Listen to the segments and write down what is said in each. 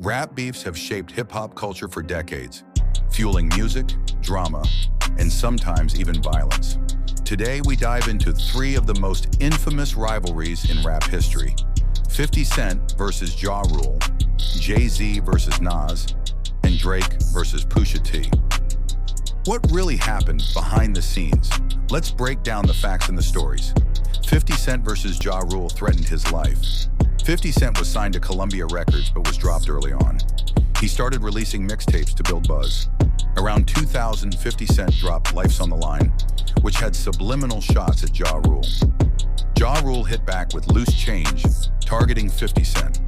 Rap beefs have shaped hip-hop culture for decades, fueling music, drama, and sometimes even violence. Today, we dive into three of the most infamous rivalries in rap history: 50 Cent versus Ja Rule, Jay-Z versus Nas, and Drake versus Pusha T. What really happened behind the scenes? Let's break down the facts and the stories. 50 Cent versus Ja Rule threatened his life. 50 Cent was signed to Columbia Records but was dropped early on. He started releasing mixtapes to build buzz. Around 2000, 50 Cent dropped Life's on the Line, which had subliminal shots at Ja Rule. Ja Rule hit back with Loose Change, targeting 50 Cent.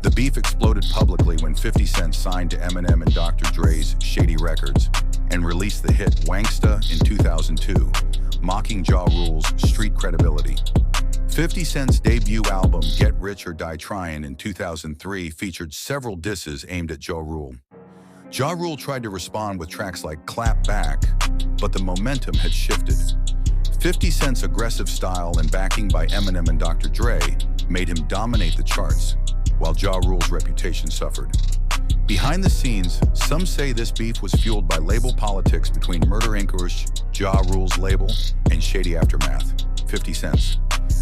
The beef exploded publicly when 50 Cent signed to Eminem and Dr. Dre's Shady Records and released the hit Wangsta in 2002, mocking Ja Rule's street credibility. 50 Cent's debut album Get Rich or Die Tryin' in 2003 featured several disses aimed at Ja Rule. Ja Rule tried to respond with tracks like Clap Back, but the momentum had shifted. 50 Cent's aggressive style and backing by Eminem and Dr. Dre made him dominate the charts, while Ja Rule's reputation suffered. Behind the scenes, some say this beef was fueled by label politics between Murder Inc.'s Ja Rule's label and Shady Aftermath, 50 Cent's.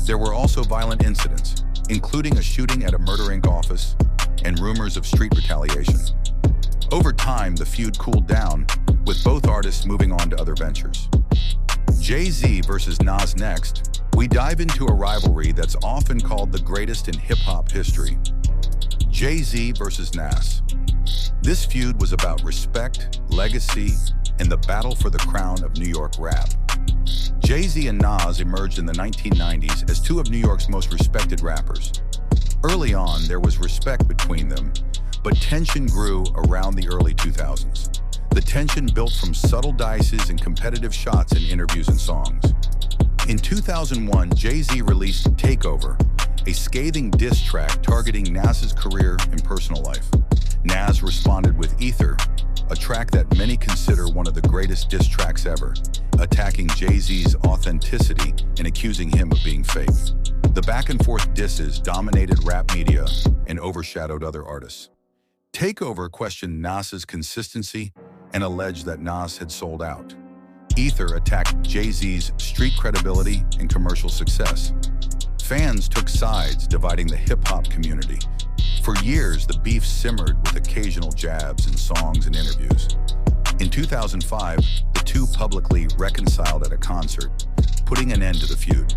There were also violent incidents, including a shooting at a Murder Inc. office and rumors of street retaliation. Over time, the feud cooled down, with both artists moving on to other ventures. Jay-Z versus Nas next, we dive into a rivalry that's often called the greatest in hip-hop history. Jay-Z versus Nas. This feud was about respect, legacy, and the battle for the crown of New York rap. Jay-Z and Nas emerged in the 1990s as two of New York's most respected rappers. Early on, there was respect between them, but tension grew around the early 2000s. The tension built from subtle dices and competitive shots in interviews and songs. In 2001, Jay-Z released Takeover, a scathing diss track targeting Nas's career and personal life. Nas responded with Ether, a track that many consider one of the greatest diss tracks ever, attacking Jay-Z's authenticity and accusing him of being fake. The back-and-forth disses dominated rap media and overshadowed other artists. Takeover questioned Nas's consistency and alleged that Nas had sold out. Ether attacked Jay-Z's street credibility and commercial success. Fans took sides, dividing the hip-hop community. For years, the beef simmered with occasional jabs in songs and interviews. In 2005, the two publicly reconciled at a concert, putting an end to the feud.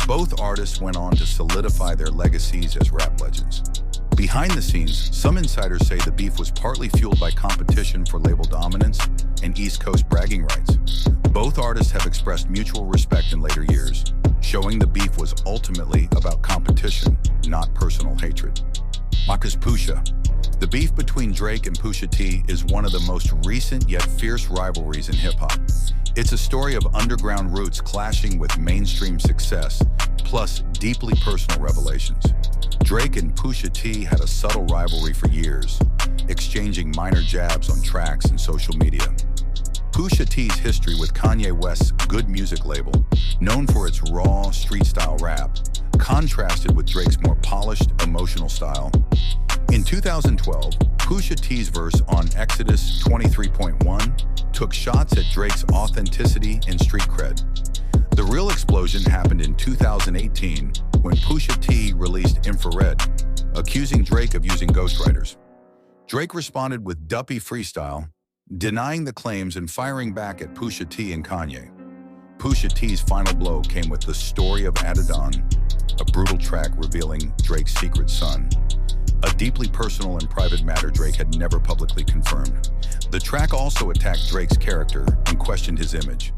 Both artists went on to solidify their legacies as rap legends. Behind the scenes, some insiders say the beef was partly fueled by competition for label dominance and East Coast bragging rights. Both artists have expressed mutual respect in later years, showing the beef was ultimately about competition, not personal hatred. Marcus Pusha. The beef between Drake and Pusha T is one of the most recent yet fierce rivalries in hip-hop. It's a story of underground roots clashing with mainstream success, plus deeply personal revelations. Drake and Pusha T had a subtle rivalry for years, exchanging minor jabs on tracks and social media. Pusha T's history with Kanye West's Good Music label, known for its raw, street-style rap, contrasted with Drake's more polished, emotional style. In 2012, Pusha T's verse on Exodus 23.1 took shots at Drake's authenticity and street cred. The real explosion happened in 2018 when Pusha T released Infrared, accusing Drake of using ghostwriters. Drake responded with Duppy Freestyle, denying the claims and firing back at Pusha T and Kanye. Pusha T's final blow came with The Story of Adidon, a brutal track revealing Drake's secret son, a deeply personal and private matter Drake had never publicly confirmed. The track also attacked Drake's character and questioned his image.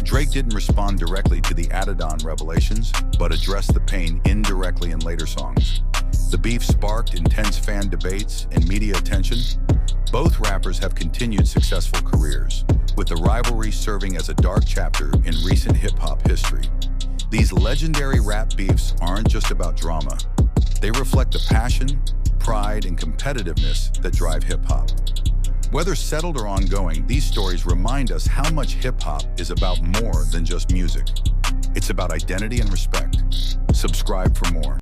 Drake didn't respond directly to the Adidon revelations, but addressed the pain indirectly in later songs. The beef sparked intense fan debates and media attention. Both rappers have continued successful careers, with the rivalry serving as a dark chapter in recent hip-hop history. These legendary rap beefs aren't just about drama. They reflect the passion, pride, and competitiveness that drive hip-hop. Whether settled or ongoing, these stories remind us how much hip-hop is about more than just music. It's about identity and respect. Subscribe for more.